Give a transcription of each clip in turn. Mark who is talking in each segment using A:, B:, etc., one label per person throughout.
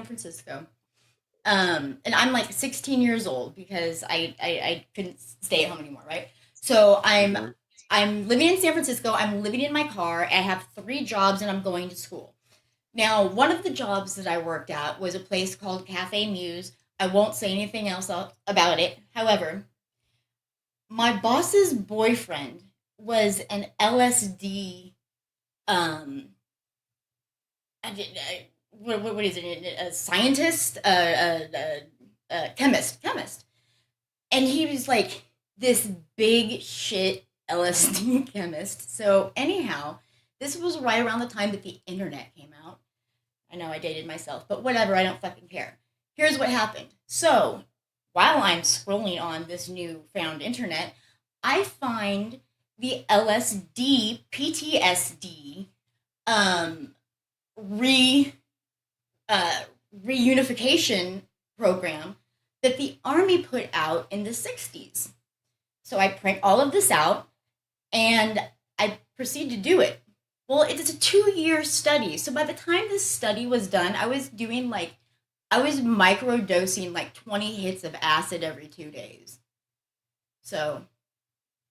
A: Francisco. And I'm like 16 years old because I couldn't stay at home anymore, right? So I'm living in San Francisco. I'm living in my car. I have 3 jobs and I'm going to school. Now, one of the jobs that I worked at was a place called Cafe Muse. I won't say anything else about it. However, my boss's boyfriend was an LSD um what is it, a scientist, chemist, and he was like this big shit LSD chemist. So anyhow, this was right around the time that the internet came out. I know I dated myself, but whatever, I don't fucking care. Here's what happened. So while I'm scrolling on this new found internet, I find the LSD PTSD um, re reunification program that the army put out in the 60s. So I print all of this out and I proceed to do it. Well, it's a 2-year study. So by the time this study was done, I was microdosing like 20 hits of acid every 2 days. So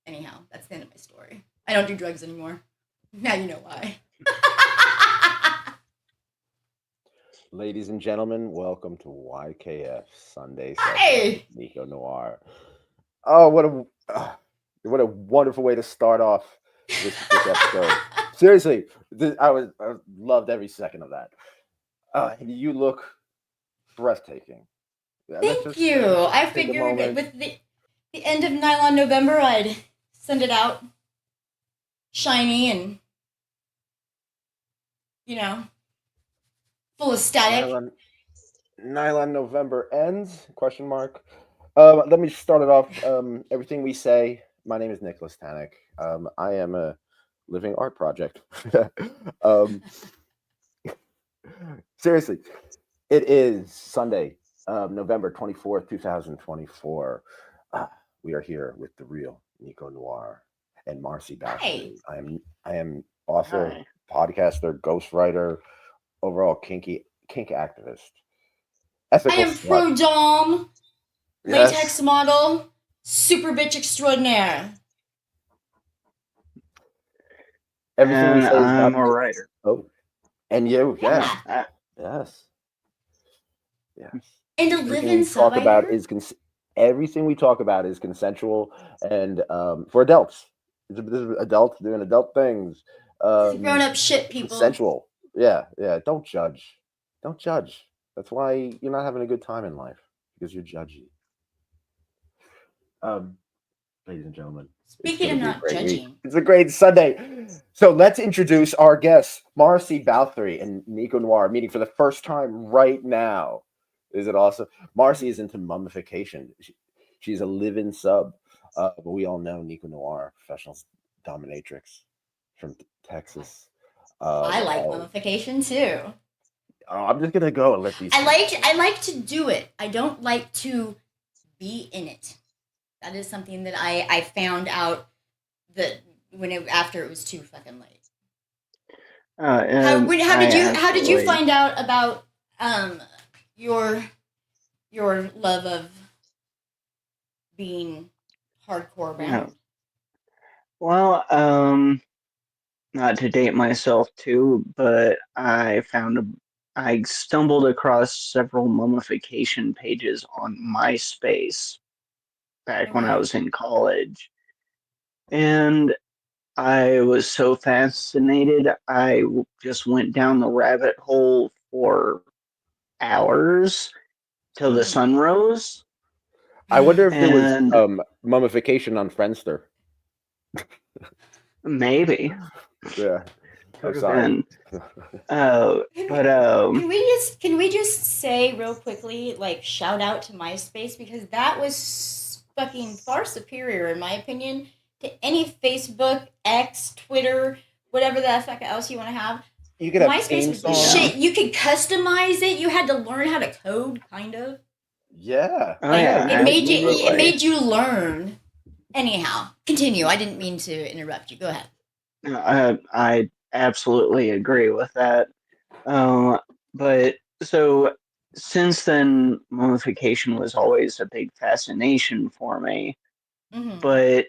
A: anyhow, that's the end of my story. I don't do drugs anymore. Now you know why.
B: Ladies and gentlemen, welcome to YKF Sunday Session.
A: Hey!
B: Nicco Noire. Oh, what a wonderful way to start off this episode. Seriously, I loved every second of that. You look breathtaking.
A: Thank you. I figured with the end of Nylon November, I'd send it out shiny and, full of static.
B: Nylon November ends? Question mark. Let me start it off. Everything we say. My name is Nicholas Tannick. I am a living art project. Seriously, it is Sunday, November 24th, 2024. We are here with the real Nicco Noire and Marcy Bathory. I am author, podcaster, ghostwriter, overall kink activist.
A: I am pro dom, latex model, super bitch extraordinaire.
C: Everything we say is I'm a writer.
B: Oh, and you, yes, yes.
A: And to live in
B: everything we talk about is consensual and for adults. This is adults doing adult things.
A: Grown up shit, people.
B: Consensual. Yeah. Don't judge. Don't judge. That's why you're not having a good time in life, because you're judgy. Ladies and gentlemen.
A: Speaking of not judging.
B: It's a great Sunday. So let's introduce our guests, Marcy Bathory and Nicco Noire, meeting for the first time right now. Is it awesome? Marcy is into mummification. She's a live-in sub. But we all know Nicco Noire, professional dominatrix from Texas.
A: I like mummification too.
B: I'm just gonna go and let these.
A: I like to do it. I don't like to be in it. That is something that I found out that after it was too fucking late. How did you find out about your love of being hardcore bound?
C: Well, not to date myself too, but I stumbled across several mummification pages on MySpace back when I was in college. And I was so fascinated, I just went down the rabbit hole for hours till the sun rose.
B: I wonder if there was mummification on Friendster.
C: Maybe.
B: Yeah. I'm sorry.
A: Can we just say real quickly, like, shout out to MySpace, because that was fucking far superior, in my opinion, to any Facebook, X, Twitter, whatever the fuck else you want to have.
B: You could have
A: MySpace was the shit. You could customize it. You had to learn how to code, kind of.
B: Yeah.
A: It made you learn. Anyhow, continue. I didn't mean to interrupt you. Go ahead.
C: I absolutely agree with that. But so since then, mummification was always a big fascination for me.
A: Mm-hmm.
C: But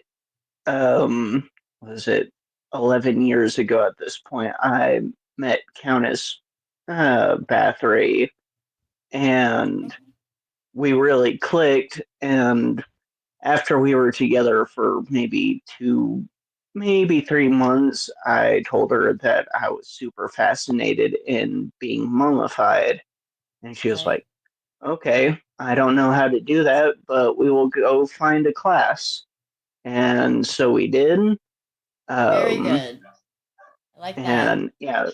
C: was it 11 years ago at this point? I met Countess Bathory, and we really clicked. And after we were together for maybe 3 months, I told her that I was super fascinated in being mummified. And she was
A: Right.
C: like, okay, I don't know how to do that, but we will go find a class. And so we did.
A: Very
C: Um,
A: good. I like that.
C: and yeah,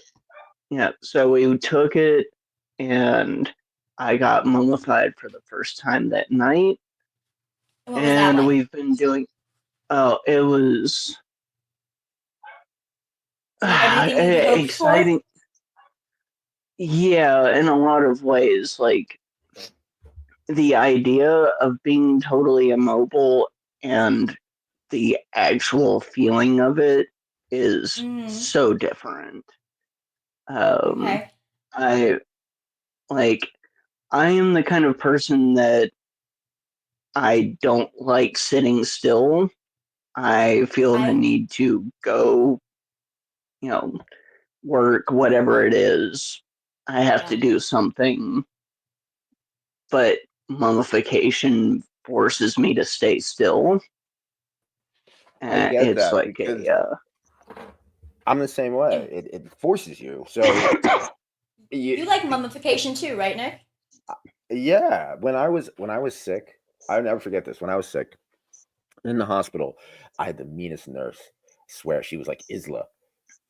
C: yeah. So we took it, and I got mummified for the first time that night.
A: And what was that
C: And
A: like?
C: we've been doing. Oh, it was
A: Was it everything you'd hoped for?
C: exciting. Yeah, in a lot of ways, like the idea of being totally immobile and the actual feeling of it is
A: Mm-hmm.
C: so different. Um,
A: Okay.
C: I like I am the kind of person that I don't like sitting still. I feel the
A: I
C: need to go, you know, work, whatever it is. I have to
A: yeah.
C: do something, but mummification forces me to stay still.
B: I get
C: It's
B: that
C: like
B: because I'm the same way.
A: And
B: It forces you. So
A: you
B: you,
A: like mummification too, right, Nick?
B: yeah. When I was sick, I'll never forget this. When I was sick in the hospital, I had the meanest nurse. I swear she was like Isla,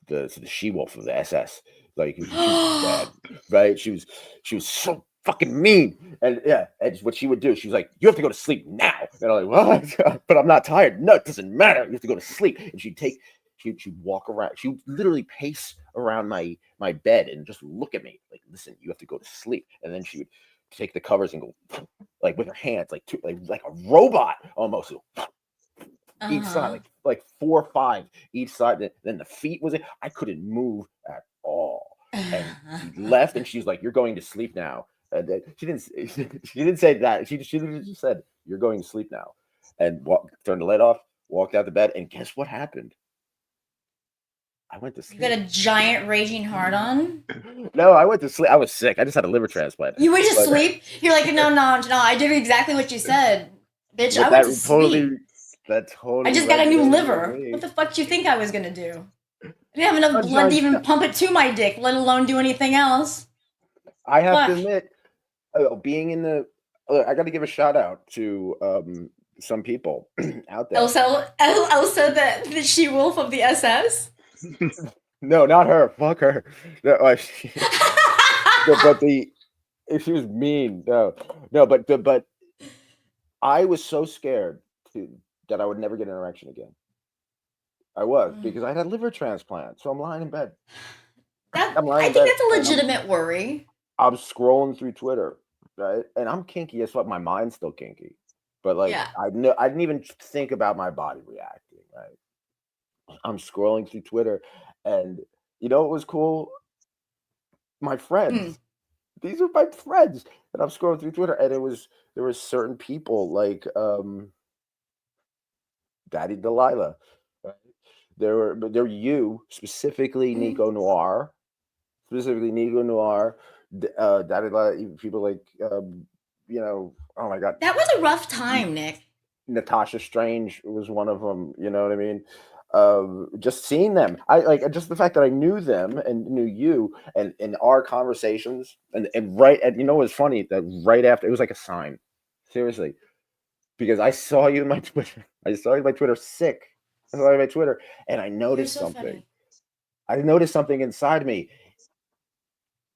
B: the she wolf of the SS. Like she was bad, right? She was so fucking mean. And yeah, and what she would do, she was like, "You have to go to sleep now." And I'm like, "What?" But I'm not tired. No, it doesn't matter. You have to go to sleep. And she'd walk around. She would literally pace around my bed and just look at me like, "Listen, you have to go to sleep." And then she would take the covers and go like with her hands, like a robot almost each side,
A: Uh-huh.
B: like 4 or 5 each side. Then the feet was it. I couldn't move at all. And she left, and she's like, "You're going to sleep now." And then she didn't. She didn't say that. She literally just said, "You're going to sleep now," and turned the light off, walked out the bed, and guess what happened? I went to
A: You got
B: sleep.
A: a giant raging heart on?
B: No, I went to sleep. I was sick. I just had a liver transplant,
A: You went to
B: but
A: sleep? You're like, no, no, no, I did exactly what you said. Bitch, I
B: but
A: went to sleep.
B: that
A: I
B: totally
A: just got a new
B: resonated with
A: liver. What
B: me.
A: the fuck do you think I was gonna do? I didn't have enough blood to
B: Sunshine.
A: even pump it to my dick, let alone do anything else.
B: I have to
A: Fuck.
B: admit, being in the I got to give a shout out to some people out there.
A: Elsa, the she wolf of the SS.
B: No, not her. Fuck her. No, but the if she was mean. No, no, but I was so scared to, that I would never get an erection again. I was because I had a liver transplant. So I'm lying in bed.
A: That
B: I'm lying
A: I
B: in
A: think
B: bed
A: that's a
B: and
A: legitimate worry.
B: I'm scrolling through Twitter, right? And I'm kinky. That's what my mind's still kinky. But like
A: Yeah.
B: I didn't even think about my body reacting, right? I'm scrolling through Twitter, and you know what was cool? My
A: Mm.
B: friends. These are my friends. And I'm scrolling through Twitter, and there was certain people like Daddy Delilah. Right? There were you, specifically
A: Mm.
B: Nicco Noire, Daddy Delilah, people like oh my god,
A: That was a rough time, Nick.
B: Natasha Strange was one of them. You know what I mean? Just seeing them, I like just the fact that I knew them and knew you, and in our conversations, and right, and you know what's funny that right after it was like a sign, seriously, because I saw you in my Twitter, I saw you in my Twitter sick, I saw you in my Twitter, and I
A: You're
B: noticed
A: so
B: something.
A: funny.
B: I noticed something inside me.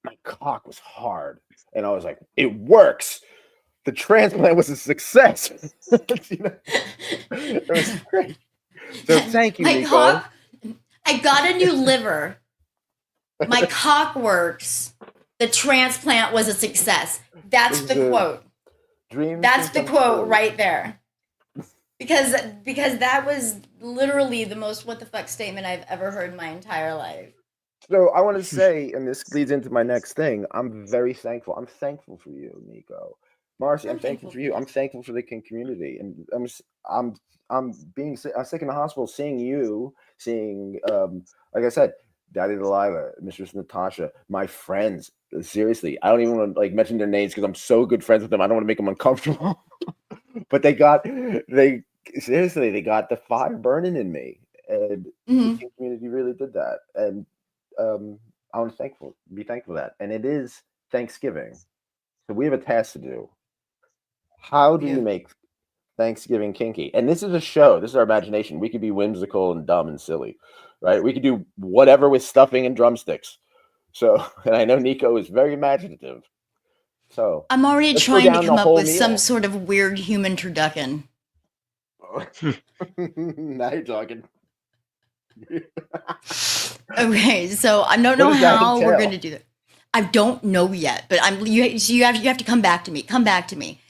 B: My cock was hard, and I was like, it works. The transplant was a success. You know? It was great. So thank you,
A: My
B: Nico.
A: cock, I got a new liver. My cock works. The transplant was a success.
B: This
A: That's
B: is
A: the
B: a
A: quote.
B: dreams can
A: That's the
B: come
A: quote
B: true.
A: right there. Because that was literally the most what the fuck statement I've ever heard in my entire life.
B: So I want to say, and this leads into my next thing. I'm very thankful. I'm thankful for you, Nico. Marcy, I'm thankful for you. I'm thankful for the kink community, and I'm sick in the hospital, seeing you, seeing like I said, Daddy Delilah, Mistress Natasha, my friends. Seriously, I don't even want to like mention their names because I'm so good friends with them. I don't want to make them uncomfortable. But they got the fire burning in me, and the kink community really did that, and I want to be thankful for that. And it is Thanksgiving, so we have a task to do. How do you make Thanksgiving kinky? And this is a show. This is our imagination. We could be whimsical and dumb and silly, right? We could do whatever with stuffing and drumsticks. So, and I know Nico is very imaginative. So
A: I'm already
B: let's go
A: trying to
B: down
A: come
B: the
A: up
B: whole
A: with
B: meal.
A: some sort of weird human turducken.
B: Now you're talking.
A: Okay, so I don't
B: What
A: know
B: does that
A: how we're
B: entail?
A: going to do that. I don't know yet, but you have to come back to me. Come back to me.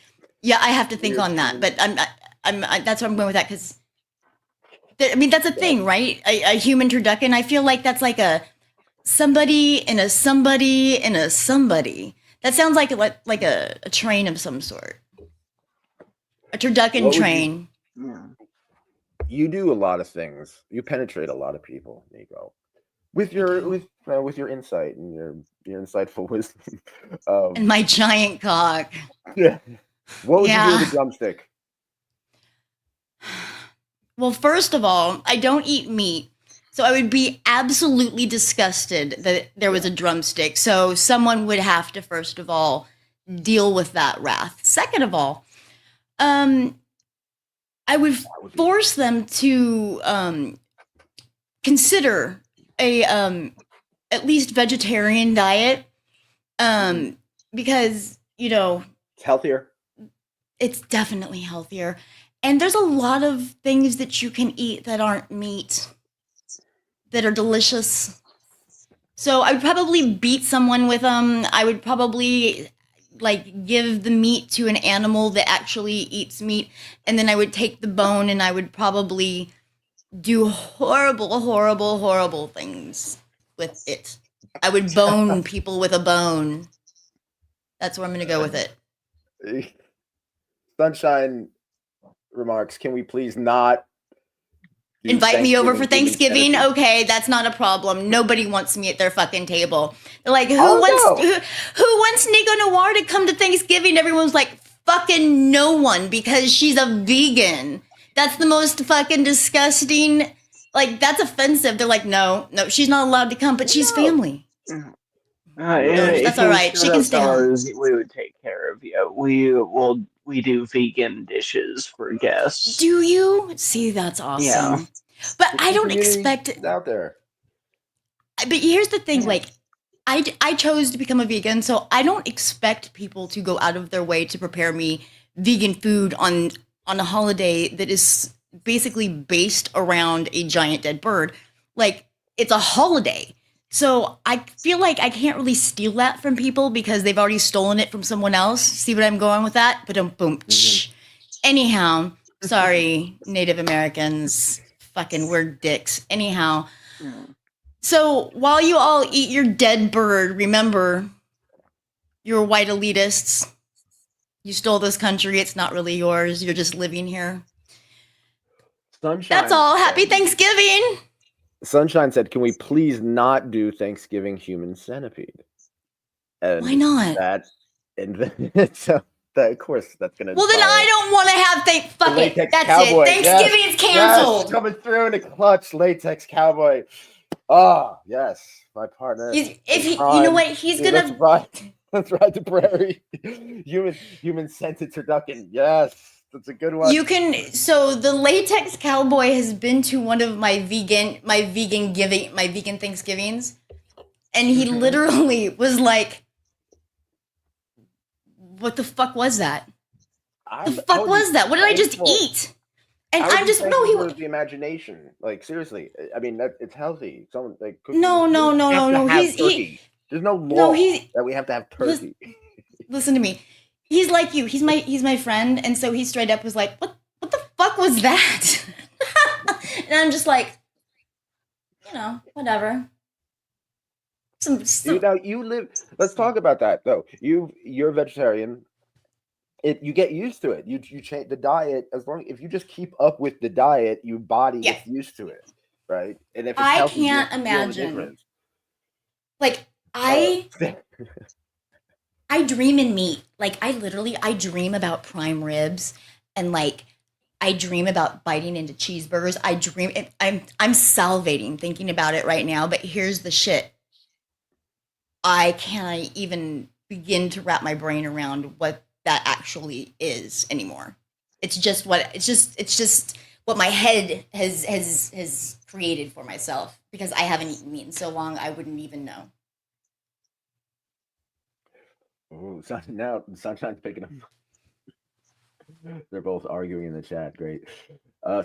A: Yeah, I have to think
B: Weird
A: on that,
B: human-
A: but that's where I'm going with that because I mean that's a thing, right? A human turducken. I feel like that's like a somebody and a somebody and a somebody. That sounds like a train of some sort. A turducken
B: What would you-
A: train.
C: Yeah.
B: You do a lot of things. You penetrate a lot of people, Nico, with your insight and your insightful wisdom.
A: And my giant cock.
B: Yeah. What would you do
A: Yeah.
B: with a drumstick?
A: Well, first of all, I don't eat meat. So I would be absolutely disgusted that there was a drumstick. So someone would have to, first of all, deal with that wrath. Second of all, I would force them to consider a at least vegetarian diet because, you know,
B: It's healthier.
A: it's definitely healthier. And there's a lot of things that you can eat that aren't meat that are delicious. So I would probably beat someone with them. I would probably like give the meat to an animal that actually eats meat. And then I would take the bone and I would probably do horrible, horrible, horrible things with it. I would bone people with a bone. That's where I'm going to go with it.
B: Sunshine remarks, can we please not do
A: Invite me over for
B: Thanksgiving
A: Thanksgiving?
B: centipede?
A: Okay, that's not a problem. Nobody wants me at their fucking table. They're like, who
B: Oh,
A: wants
B: no.
A: who wants Nicco Noire to come to Thanksgiving? Everyone's like, fucking no one, because she's a vegan. That's the most fucking disgusting. Like, that's offensive. They're like, no, she's not allowed to come, but she's family.
C: If
A: that's
C: you
A: all right.
C: showed
A: She can
C: up
A: stay
C: to
A: home.
C: ours, we would take care of you. We do vegan dishes for guests.
A: Do you? See, that's awesome.
C: Yeah.
A: But
B: The
A: I don't
B: community
A: expect
B: is out there.
A: But here's the thing, like, I chose to become a vegan, so I don't expect people to go out of their way to prepare me vegan food on a holiday that is basically based around a giant dead bird. Like, it's a holiday. So I feel like I can't really steal that from people because they've already stolen it from someone else. See what I'm going with that? But boom. Anyhow, sorry, Native Americans. Fucking we're dicks. Anyhow. So while you all eat your dead bird, remember, you're white elitists. You stole this country. It's not really yours. You're just living here.
B: Sunshine.
A: That's all. Happy Thanksgiving.
B: Sunshine said, can we please not do Thanksgiving human centipede? And
A: Why not?
B: So of course that's gonna.
A: Well, then I don't want to have fuck it.
B: Latex
A: That's
B: cowboy.
A: it. Thanksgiving's canceled.
B: Yes, coming through in a clutch, latex cowboy. Ah, yes, my partner.
A: You know what? He's
B: Dude,
A: gonna.
B: Let's ride the prairie. Human scented turducken. Yes, that's a good one.
A: You can. So the latex cowboy has been to one of my vegan Thanksgivings, and he literally was like, "What the fuck was that? The fuck was that? What did I just eat?" And I'm just no. He
B: was the imagination. Like seriously, I mean it's healthy. Someone like
A: no.
B: There's no law that we have to have turkey.
A: Listen to me. He's like you. He's my friend, and so he straight up was like, "What the fuck was that?" And I'm just like, whatever.
B: Now you live. Let's talk about that though. You're a vegetarian. You get used to it. You change the diet as long if you just keep up with the diet, your body
A: Yeah.
B: gets used to it, right? And if it's
A: I
B: healthy, you
A: can't
B: feel the
A: imagine.
B: difference.
A: Like I dream in meat. Like I dream about prime ribs and like I dream about biting into cheeseburgers. I'm salivating thinking about it right now, but here's the shit. I can't even begin to wrap my brain around what that actually is anymore. It's just what my head has created for myself because I haven't eaten meat in so long I wouldn't even know.
B: Ooh, now Sunshine's picking up. They're both arguing in the chat. Great.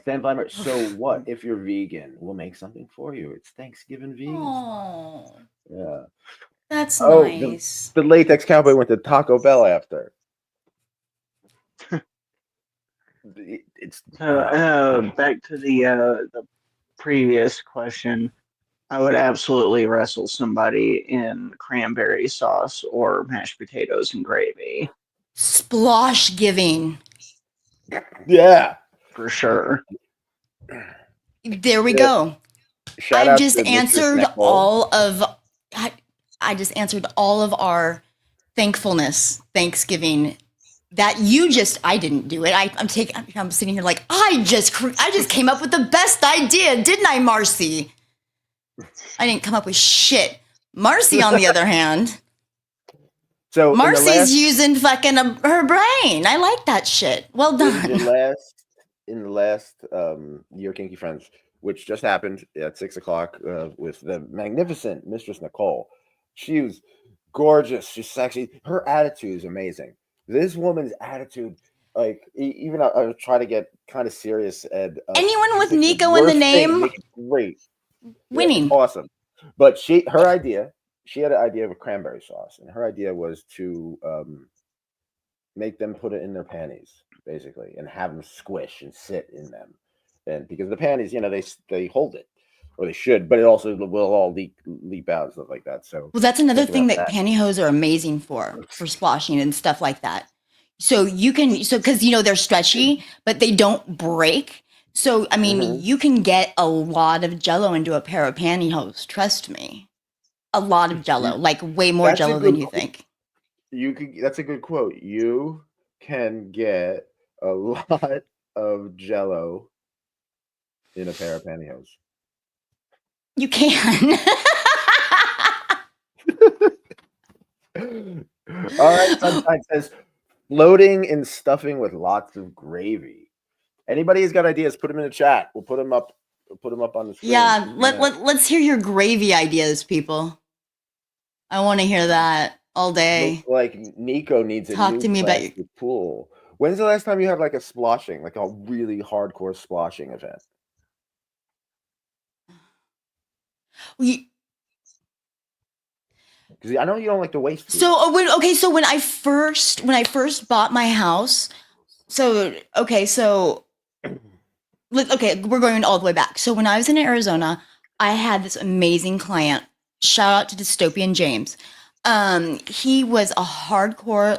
B: Stan Bleimer, so what if you're vegan? We'll make something for you. It's Thanksgiving vegan.
A: Oh,
B: Yeah.
A: that's
B: Oh,
A: nice.
B: the latex cowboy went to Taco Bell after. It's
C: Back to the previous question. I would absolutely wrestle somebody in cranberry sauce or mashed potatoes and gravy
A: Splosh giving.
B: yeah,
C: for sure.
A: There we
B: Yeah.
A: go.
B: Shout
A: I've
B: out
A: just
B: to Mistress
A: answered
B: Nicole.
A: all of I just answered all of our thankfulness Thanksgiving that I didn't do it. I'm sitting here like I just came up with the best idea, didn't I, Marcy? I didn't come up with shit. Marcy, on the other hand,
B: So
A: Marcy's using fucking her brain. I like that shit. Well done.
B: in the last Your Kinky Friends, which just happened at 6:00 with the magnificent Mistress Nicole. She was gorgeous. She's sexy. Her attitude is amazing. This woman's attitude, like even I was trying to get kind of serious. And
A: Anyone with
B: the
A: Nicco in the
B: worst thing,
A: name,
B: make it great,
A: winning.
B: it's awesome. But she had an idea of a cranberry sauce, and her idea was to make them put it in their panties, basically, and have them squish and sit in them. And because the panties, they hold it, or they should, but it also will all leap out and stuff like that. So,
A: Well, that's another
B: think
A: thing
B: about
A: that pantyhose are amazing for splashing and stuff like that. So because they're stretchy, but they don't break. So I mean,
B: Mhm.
A: you can get a lot of Jello into a pair of pantyhose. Trust me, a lot of Jello, like way more
B: That's a
A: Jello than
B: good
A: you think.
B: That's a good quote. You can get a lot of Jello in a pair of pantyhose.
A: You can.
B: All right, Sunshine says floating and stuffing with lots of gravy. Anybody who's got ideas, put them in the chat. We'll put them up. We'll put them up on the screen.
A: Yeah, let's hear your gravy ideas, people. I want to hear that all day.
B: Looks like Nicco needs a
A: Talk
B: new
A: to me about
B: plastic pool. When's the last time you had like a sploshing, like a really hardcore sploshing event? Because I know you don't like to waste food.
A: So when I first bought my house, we're going all the way back. So when I was in Arizona, I had this amazing client. Shout out to Dystopian James. He was a hardcore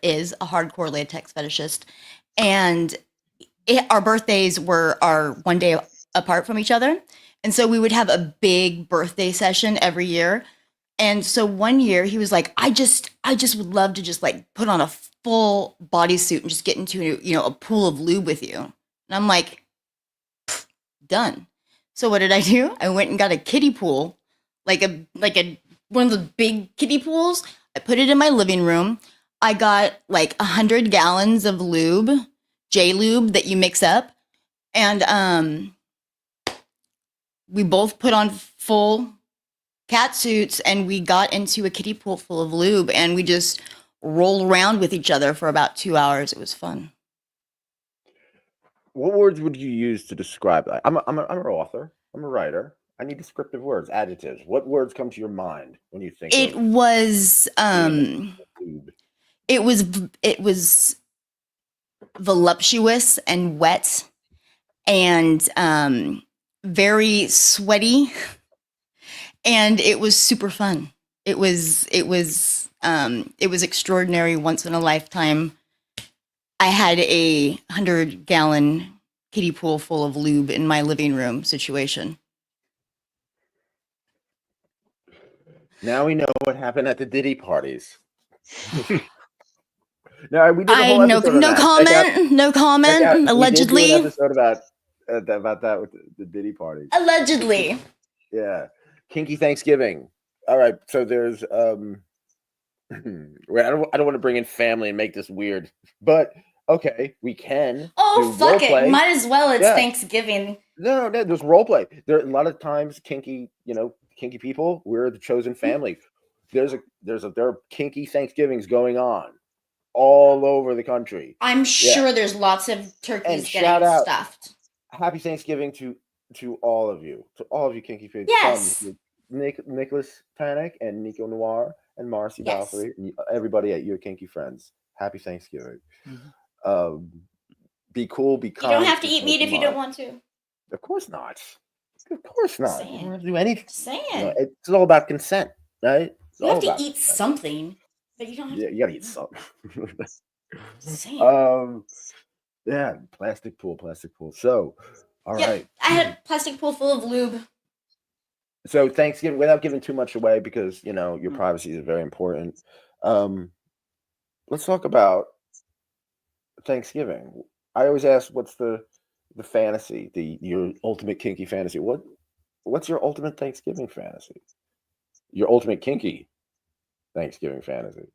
A: is a hardcore latex fetishist, and our birthdays are one day apart from each other, and so we would have a big birthday session every year. And so one year he was like, I just would love to just like put on a full bodysuit and just get into a pool of lube with you. And I'm like, done. So what did I do? I went and got a kiddie pool, like a one of the big kiddie pools. I put it in my living room. I got like 100 gallons of lube, J lube that you mix up, and we both put on full cat suits and we got into a kiddie pool full of lube and we just rolled around with each other for about 2 hours. It was fun.
B: What words would you use to describe that? I'm an author. I'm a writer. I need descriptive words, adjectives. What words come to your mind when you think
A: It
B: of
A: was
B: lube?
A: it was voluptuous and wet and very sweaty and it was super fun. It was extraordinary, once in a lifetime. I had a 100-gallon kiddie pool full of lube in my living room situation.
B: Now we know what happened at the Diddy parties. No, we did a
A: I
B: whole
A: no
B: episode on
A: no
B: that.
A: comment, no comment.
B: We did do an
A: Allegedly,
B: episode about that with the Diddy parties.
A: allegedly.
B: Yeah, Kinky Thanksgiving. All right, so there's I don't want to bring in family and make this weird, but okay, we can.
A: Oh
B: do
A: fuck
B: role play.
A: it! Might as well. It's
B: Yeah.
A: Thanksgiving.
B: No, there's role play. There a lot of times kinky people. We're the chosen family. There are kinky Thanksgivings going on all over the country.
A: I'm sure there's lots of turkeys
B: And
A: getting
B: shout out-
A: stuffed.
B: Happy Thanksgiving to all of you, kinky people.
A: Yes.
B: Nicholas Panic and Nicco Noire and Marcy
A: Yes.
B: Bathory and everybody at Your Kinky Friends. Happy Thanksgiving. Be cool, be
A: You
B: kind.
A: don't have to eat meat if you don't want to.
B: Of course not. Of course not.
A: Saying.
B: You don't have to do anything.
A: Just saying.
B: It's all about consent, right? It's
A: You
B: all
A: have to
B: about
A: eat
B: consent.
A: something, but you don't have
B: Yeah,
A: to.
B: you gotta eat something.
A: Just saying.
B: Yeah, plastic pool. So, all right.
A: Yep, I had a plastic pool full of lube.
B: So Thanksgiving, without giving too much away, because your privacy is very important. Let's talk about Thanksgiving. I always ask, what's the fantasy, your ultimate kinky fantasy? What's your ultimate Thanksgiving fantasy? Your ultimate kinky Thanksgiving fantasy?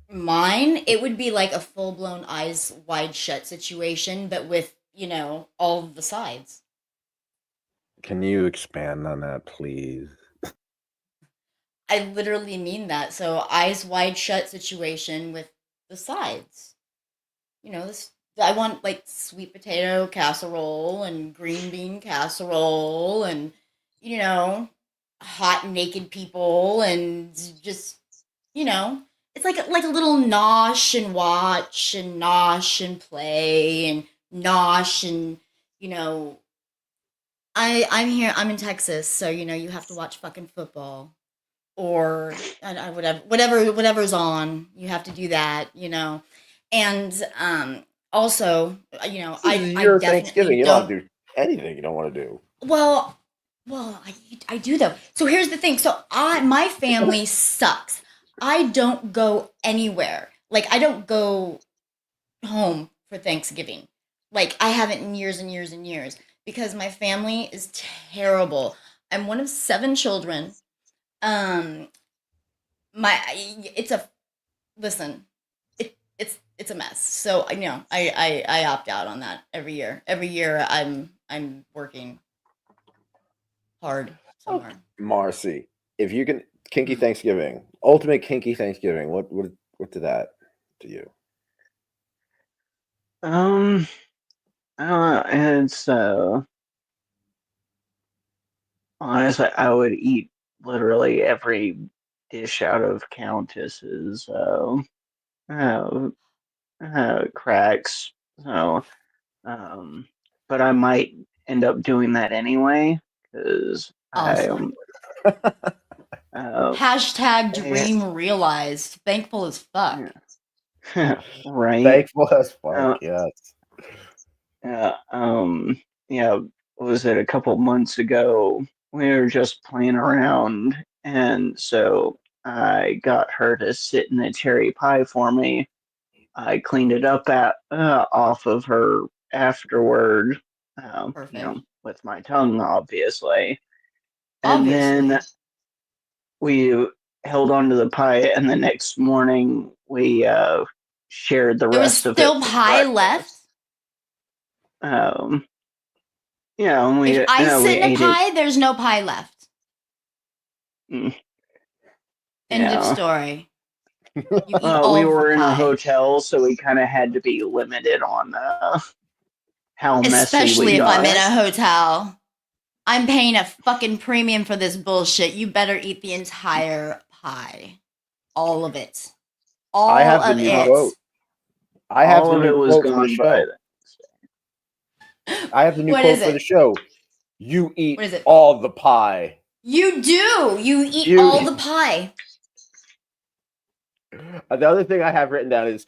A: Mine, it would be like a full-blown eyes wide shut situation, but with, all of the sides.
B: Can you expand on that, please?
A: I literally mean that. So eyes wide shut situation with the sides. I want like sweet potato casserole and green bean casserole and, hot naked people and just, it's like a little nosh and watch and nosh and play and nosh and, I'm in Texas, so, you have to watch fucking football or whatever's on, you have to do that, and also, I
B: Your
A: definitely
B: Thanksgiving, you don't do anything you don't want to do.
A: Well, I do though. So here's the thing. So my family sucks. I don't go anywhere. Like I don't go home for Thanksgiving. Like I haven't in years and years and years because my family is terrible. I'm one of 7 children. It's a mess. So I opt out on that every year. Every year I'm working hard somewhere.
B: Marcy, if you can, kinky Thanksgiving, ultimate kinky Thanksgiving, what did that to you?
C: I don't know. It's honestly, I would eat literally every dish out of Countess's cracks. So, but I might end up doing that anyway because
A: Awesome. Hashtag dream realized. Thankful as fuck.
C: Right.
B: Thankful as fuck. Yes.
C: Was it a couple months ago? We were just playing around, and so I got her to sit in a cherry pie for me. I cleaned it up off of her afterward, with my tongue, obviously. And then we held on to the pie, and the next morning we shared the rest of it.
A: There was still pie left?
C: If
A: I sit in a pie, there's no pie left. End of story.
C: We were in a hotel, so we kind of had to be limited on how messy
A: Especially
C: we
A: if
C: got.
A: I'm in a hotel. I'm paying a fucking premium for this bullshit. You better eat the entire pie. All of it.
B: I have the new quote. I have the new quote for the show. I have the new quote for the show. You eat
A: What is it?
B: all the pie.
A: You do. You eat
B: You-
A: all the pie.
B: The other thing I have written down is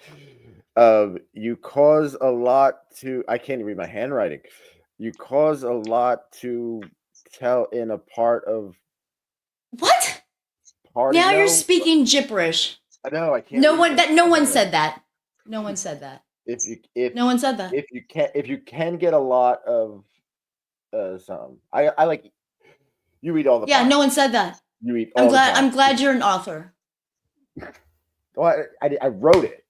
B: you cause a lot to. I can't even read my handwriting. You cause a lot to tell in a part of
A: What?
B: party.
A: Now you're
B: No?
A: speaking gibberish.
B: I know I can't.
A: No
B: read
A: one
B: this.
A: no one said that. No one said that.
B: If
A: No one said that.
B: if you can get a lot of some. I like you eat all the
A: Yeah,
B: pie.
A: no one said that.
B: You eat all the pie.
A: I'm glad you're an author.
B: Well, I wrote it.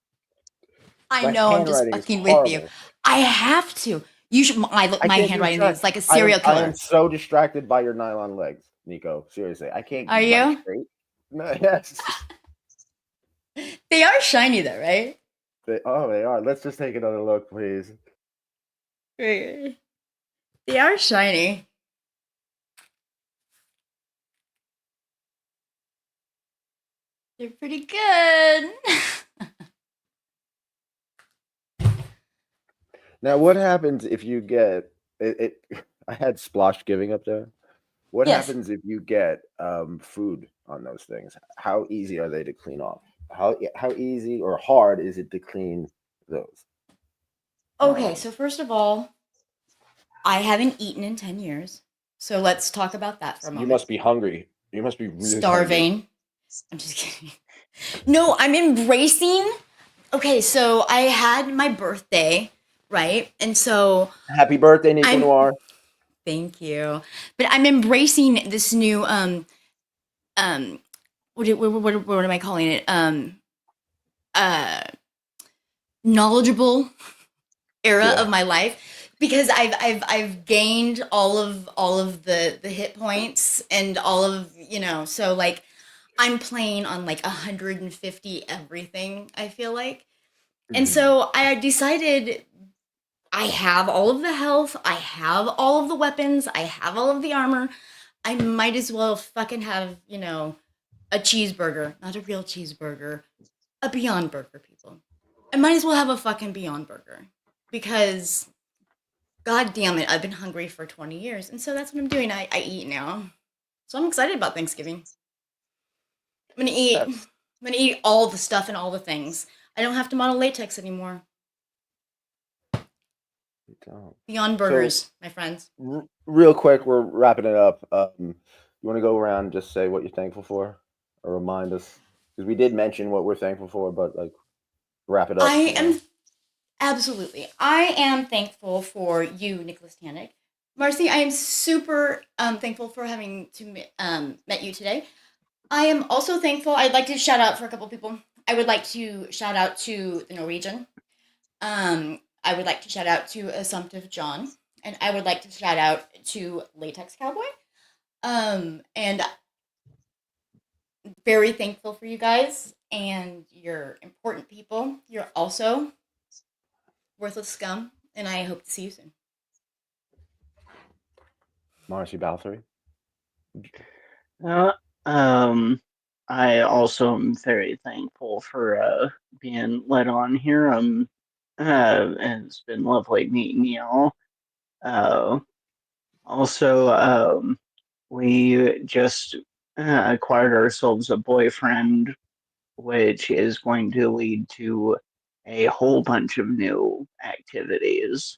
A: I
B: My
A: know, I'm just
B: handwriting is
A: fucking with you.
B: horrible.
A: I have to. You should. My
B: I can't
A: handwriting
B: even
A: is like a
B: try.
A: serial
B: I am
A: killer.
B: so distracted by your nylon legs, Nico. Seriously, I can't.
A: Are
B: write
A: you?
B: straight. No, yes.
A: They are shiny though, right?
B: They are. Let's just take another look, please.
A: They are shiny. They're pretty good.
B: Now, what happens if you get it? I had Splosh giving up there. What
A: Yes.
B: happens if you get food on those things? How easy are they to clean off? How easy or hard is it to clean those?
A: Okay, so first of all, I haven't eaten in 10 years. So let's talk about that for a moment.
B: You must be hungry. You must be really
A: starving.
B: hungry.
A: I'm just kidding. No, I'm embracing. Okay, so I had my birthday, right? And so
B: Happy birthday, Nicco Noire.
A: thank you. But I'm embracing this new what am I calling it? Knowledgeable era of my life, because I've gained all of the hit points and all of, so like I'm playing on like 150 everything, I feel like. And so I decided I have all of the health, I have all of the weapons, I have all of the armor. I might as well fucking have, a cheeseburger, not a real cheeseburger, a Beyond Burger, people. I might as well have a fucking Beyond Burger, because God damn it, I've been hungry for 20 years. And so that's what I'm doing. I eat now. So I'm excited about Thanksgiving. I'm gonna eat all the stuff and all the things. I don't have to model latex anymore. Beyond Burgers, my friends.
B: Real quick, we're wrapping it up. You want to go around and just say what you're thankful for, or remind us, because we did mention what we're thankful for, but like wrap it up.
A: Absolutely. I am thankful for you, Nicholas Tannick. Marcy, I am super thankful for having met you today. I am also thankful. I'd like to shout out for a couple people. I would like to shout out to the Norwegian. I would like to shout out to Assumptive John. And I would like to shout out to Latex Cowboy. And very thankful for you guys. And you're important people. You're also worthless scum. And I hope to see you soon.
B: Marcy Bathory.
C: I also am very thankful for being let on here. It's been lovely meeting y'all. Also, we just acquired ourselves a boyfriend, which is going to lead to a whole bunch of new activities.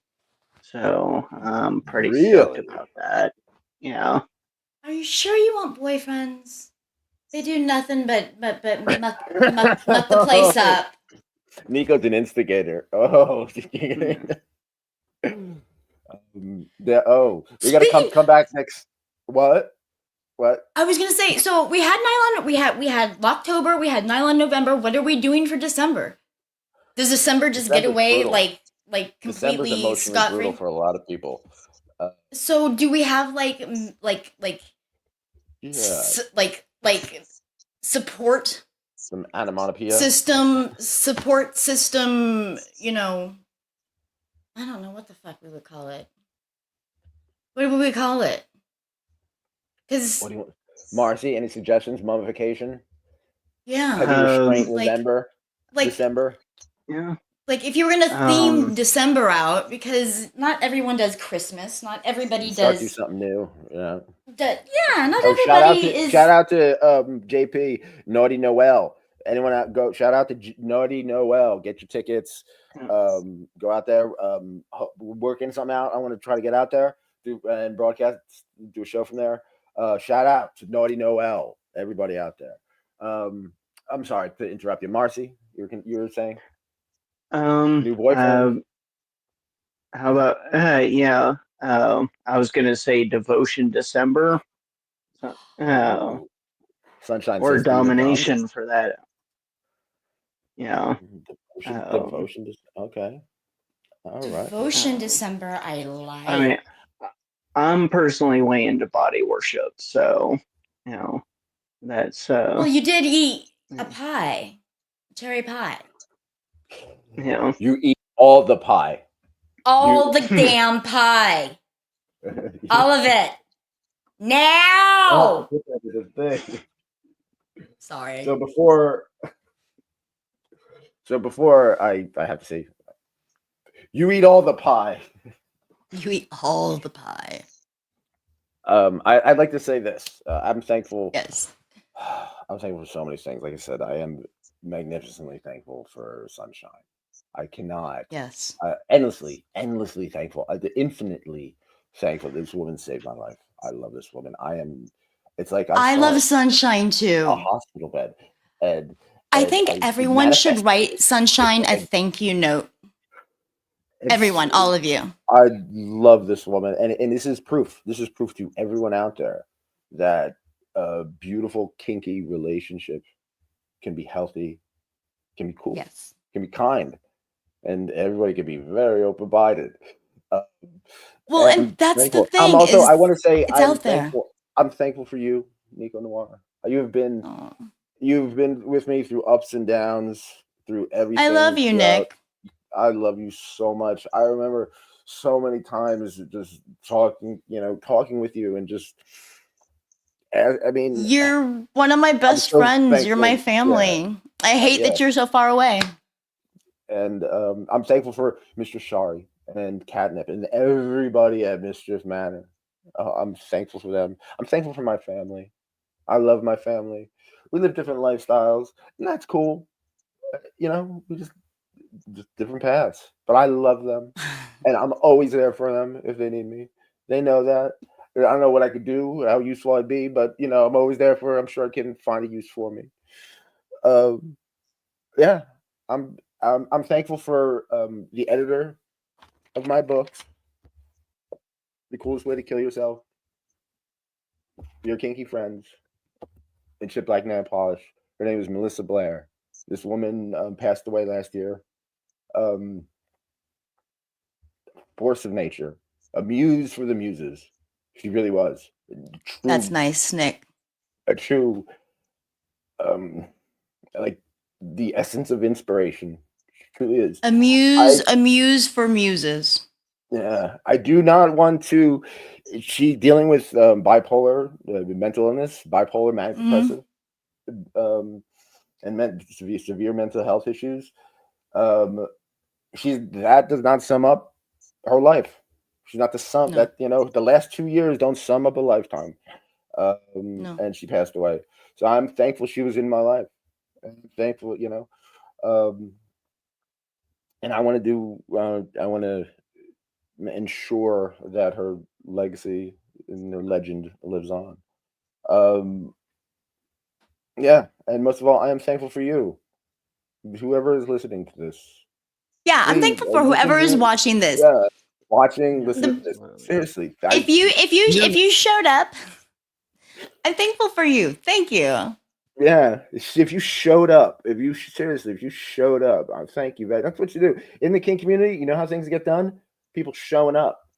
C: So I'm pretty stoked about that. Yeah.
A: Are you sure you want boyfriends? They do nothing but muck the place up.
B: Nico's an instigator. Oh. We gotta come back next. What?
A: I was gonna say, so we had nylon. We had Locktober. We had Nylon November. What are we doing for December? Does December just get away
B: brutal.
A: like
B: December's
A: completely
B: emotionally
A: scot-free?
B: brutal for a lot of people.
A: So do we have like support?
B: Some onomatopoeia.
A: Support system, I don't know what the fuck we would call it. What would we call it? Because
B: what do you want? Marcy, any suggestions? Mummification?
A: Yeah.
B: Heavy restraint November? December?
C: Yeah.
A: Like if you were gonna theme December out, because not everyone does Christmas, not everybody
B: Start do
A: does.
B: something new. Yeah.
A: Yeah, not
B: Oh,
A: everybody is.
B: shout out to JP Naughty Noel. Anyone out? Go shout out to Naughty Noel. Get your tickets. Go out there. Working something out. I want to try to get out there and broadcast. Do a show from there. Shout out to Naughty Noel. Everybody out there. I'm sorry to interrupt you, Marcy. You were saying new boyfriend.
C: How about yeah? I was gonna say Devotion December,
B: Ooh. Sunshine
C: or
B: says do the drums.
C: Domination for that. Yeah.
B: Devotion. Okay. All right.
A: Devotion December, I like.
C: I mean, I'm personally way into body worship, so that's.
A: Well, you did eat a pie, cherry pie.
C: Yeah.
B: You eat all the pie.
A: All the damn pie. All of it. Now. Sorry.
B: So before I have to say, you eat all the pie.
A: You eat all the pie.
B: I'd like to say this. I'm thankful.
A: Yes.
B: I'm thankful for so many things. Like I said, I am magnificently thankful for sunshine. I cannot.
A: Yes.
B: Endlessly thankful. Infinitely thankful. This woman saved my life. I love this woman. It's like
A: I love sunshine too.
B: A hospital bed, and
A: I think everyone should write Sunshine a thank you note. Everyone, all of you.
B: I love this woman, and this is proof. This is proof to everyone out there that a beautiful kinky relationship can be healthy, can be cool,
A: yes,
B: can be kind, and everybody can be very open-minded.
A: Well, and that's
B: thankful.
A: the thing.
B: I want to say
A: it's out there.
B: I'm thankful for you, Nicco Noire. You've been with me through ups and downs, through everything.
A: I love you, Nick.
B: I love you so much. I remember so many times just talking with you, and just, I mean,
A: you're one of my best friends. Thankful. You're my family. Yeah. I hate that you're so far away.
B: And I'm thankful for Mr. Shari and Catnip and everybody at Mischief Manor. I'm thankful for them. I'm thankful for my family. I love my family. We live different lifestyles, and that's cool. We just different paths. But I love them, and I'm always there for them if they need me. They know that. I don't know what I could do, how useful I'd be, but I'm always there for. I'm sure I can find a use for me. Yeah, I'm thankful for the editor of my books. The Coolest Way to Kill Yourself. Your Kinky Friends. And Chip Black Nail Polish. Her name is Melissa Blair. This woman passed away last year. Force of nature. A muse for the muses. She really was.
A: That's nice, Nick.
B: A true, like the essence of inspiration. She truly is.
A: A muse for muses.
B: Yeah, I do not want to. She dealing with bipolar, mental illness, bipolar, manic depressive, and severe mental health issues. That does not sum up her life. She's not the sum that the last 2 years don't sum up a lifetime. No. And she passed away. So I'm thankful she was in my life. I'm thankful, and I want to ensure that her legacy and her legend lives on. Yeah, and most of all, I am thankful for you, whoever is listening to this.
A: Yeah, I'm thankful for whoever is watching this.
B: Yeah, listening to this. Seriously,
A: if you showed up, I'm thankful for you. Thank you.
B: Yeah, if you showed up, if you showed up, thank you. That's what you do in the kink community. You know how things get done? People showing up,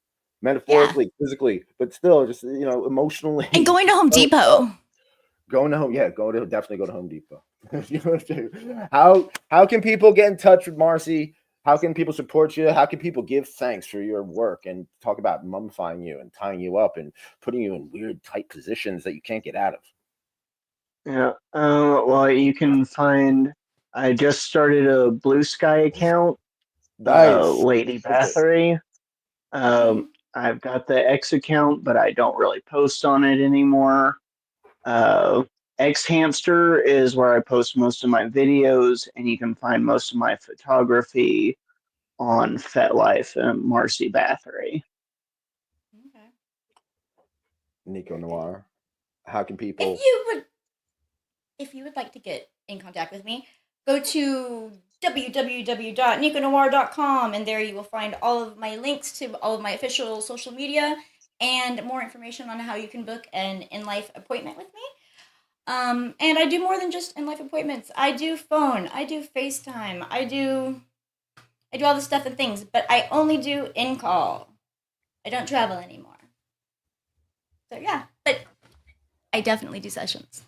B: metaphorically, physically, but still, just emotionally.
A: And going to Home Depot.
B: Definitely go to Home Depot. How can people get in touch with Marcy? How can people support you? How can people give thanks for your work and talk about mummifying you and tying you up and putting you in weird, tight positions that you can't get out of?
C: Yeah. Well, you can find. I just started a Blue Sky account.
B: Nice.
C: Lady Bathory. I've got the X account, but I don't really post on it anymore. X Hamster is where I post most of my videos, and you can find most of my photography on FetLife and Marcy Bathory.
A: Okay.
B: Nicco Noire. How can people?
A: If you would like to get in contact with me, go to www.nicconoire.com, and there you will find all of my links to all of my official social media and more information on how you can book an in-life appointment with me. And I do more than just in-life appointments. I do phone, I do FaceTime, I do all the stuff and things, but I only do in-call. I don't travel anymore. So yeah, but I definitely do sessions.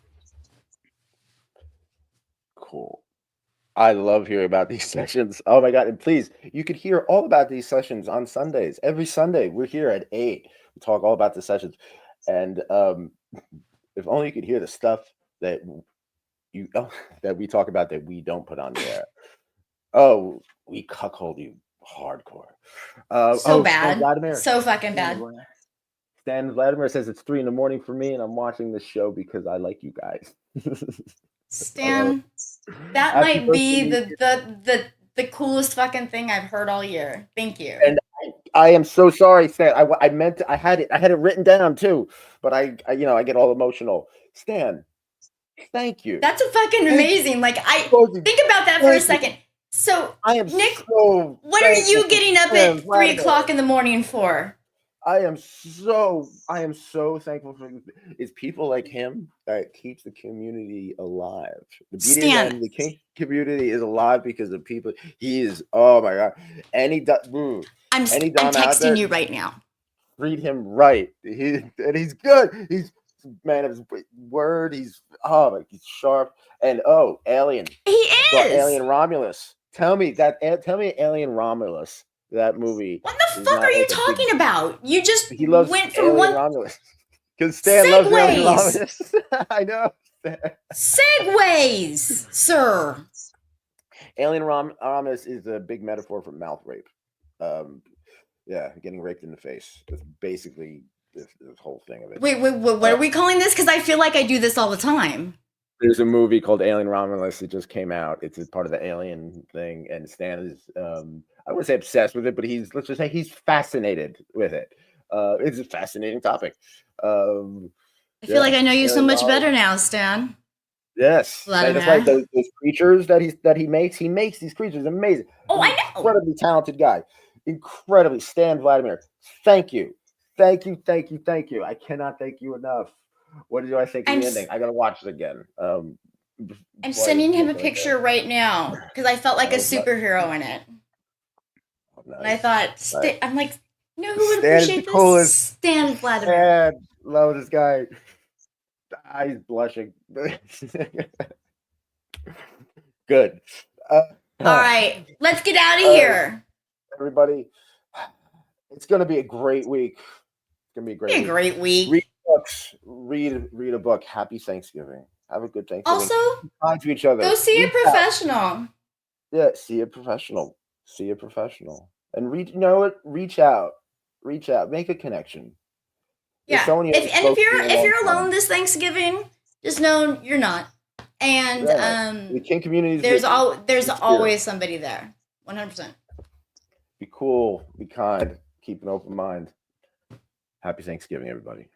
B: Cool. I love hearing about these sessions. Oh my God. And please, you could hear all about these sessions on Sundays. Every Sunday, we're here at 8. We talk all about the sessions. And if only you could hear the stuff that that we talk about that we don't put on the air. Oh, we cuckold you hardcore.
A: So
B: Stan
A: bad.
B: Vladimir.
A: So fucking bad.
B: Stan Vladimir says it's 3 a.m. for me, and I'm watching this show because I like you guys.
A: Stan, that
B: Happy
A: might be
B: birthday.
A: the coolest fucking thing I've heard all year. Thank you.
B: And I am so sorry, Stan. I meant to, I had it written down too, but I get all emotional. Stan, thank you.
A: That's a fucking amazing. Like think about that for a second. So
B: I am
A: Nick,
B: so
A: what are you getting up
B: Stan
A: at
B: Vladimir.
A: 3:00 in the morning for?
B: I am so thankful for it's people like him that keeps the community alive. The
A: Stan.
B: BDSM, the kink community is alive because of people. He is, oh my God.
A: I'm texting you right now.
B: Treat him right. He's good. He's man of his word. He's sharp. And Alien.
A: He is
B: Alien Romulus. Tell me Alien Romulus. That movie.
A: What the fuck are you talking about? You just
B: he loves
A: went from
B: Alien
A: one
B: Romulus. Because Stan loves Alien Romulus. I know.
A: Segways, sir.
B: Alien Romulus is a big metaphor for mouth rape. Getting raped in the face. That's basically this whole thing of it.
A: Wait, what are we calling this? Because I feel like I do this all the time.
B: There's a movie called Alien Romulus. It just came out. It's a part of the Alien thing, and Stan is I wouldn't say obsessed with it, but let's just say he's fascinated with it. It's a fascinating topic.
A: I feel like I know you so much better now, Stan.
B: Yes, that's right. Those creatures that he makes these creatures amazing.
A: Oh, I know.
B: Incredibly talented guy. Incredibly, Stan Vladimir. Thank you. I cannot thank you enough. What do I think of the ending? I gotta watch it again.
A: I'm sending him a picture right now because I felt like a superhero in it. Nice. And I thought, I'm like, you know who would appreciate this? Coolest. Stan Vladimir.
B: Stan, love this guy. He's blushing. Good.
A: All right, let's get out of here.
B: Everybody, it's going to be a great week. It's going to be a great week. Read books. Read a book. Happy Thanksgiving. Have a good Thanksgiving.
A: Also,
B: kind to each other.
A: Go see a professional.
B: Yeah, see a professional. And reach out. Make a connection.
A: Yeah. If you're alone this Thanksgiving, just know you're not. And
B: the kink community.
A: There's always somebody there. 100%.
B: Be cool. Be kind. Keep an open mind. Happy Thanksgiving, everybody.